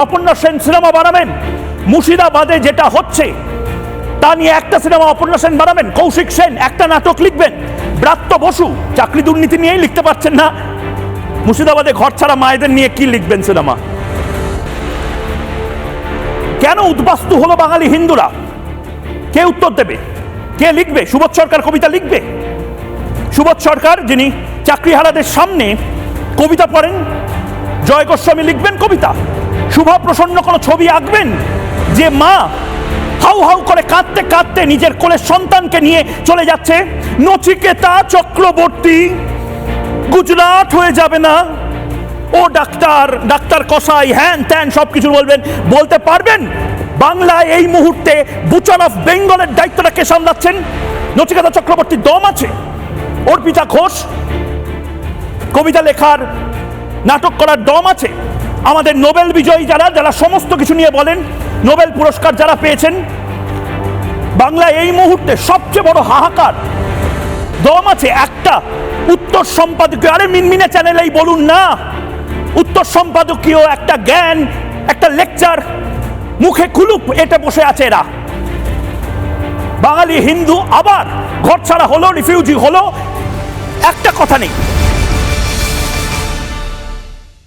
Aparna Sen cinema বানাবেন, মুর্শিদাবাদে যেটা হচ্ছে তা নিয়ে একটা সিনেমা অপর্ণা সেন বানাবেন, কৌশিক সেন একটা নাটক লিখবেন, ব্রাত্য বসু চাকরি দুর্নীতি নিয়েই লিখতে পারছেন না, মুর্শিদাবাদে ঘর ছাড়া মায়েদের নিয়ে কি লিখবেন সিনেমা? কেন উদ্বাস্তু হলো বাঙালি হিন্দুরা? কে উত্তর দেবে? কে লিখবে? সুবোধ সরকার কবিতা লিখবে? সুবোধ সরকার যিনি চাকরিহারাদের সামনে কবিতা পড়েন, জয় গোস্বামী লিখবেন কবিতা? শুভা প্রসন্ন কোনো ছবি আঁকবেন যে মা হাউ হাউ করে কাঁদতে কাঁদতে নিজের কোলের সন্তানকে নিয়ে চলে যাচ্ছে, নচিকেতা চক্রবর্তী গুজরাট হয়ে যাবে না? ও ডাক্তার, ডাক্তার কসাই, হ্যান ত্যান সব কিছু বলবেন, বলতে পারবেন বাংলায় এই মুহূর্তে বুচার অফ বেঙ্গলের দায়িত্বটা কে সামলাচ্ছেন? নচিকেতা চক্রবর্তীর দম আছে? অর্পিতা ঘোষ কবিতা লেখার, নাটক করার দম আছে? আমাদের নোবেল বিজয়ী যারা যারা সমস্ত কিছু নিয়ে বলেন, নোবেল পুরস্কার যারা পেয়েছেন, বাংলায় এই মুহূর্তে সবচেয়ে বড় হাহাকার, দম আছে? একটা উত্তর সম্পাদকীয়, আরে মিনমিনে চ্যানেলেই বলুন না, উত্তর সম্পাদকীয় একটা জ্ঞান, একটা লেকচার, মুখে কুলুপ এটা বসে আছে এরা। বাঙালি হিন্দু আবার ঘর ছাড়া হলো, রিফিউজি হলো, একটা কথা নেই।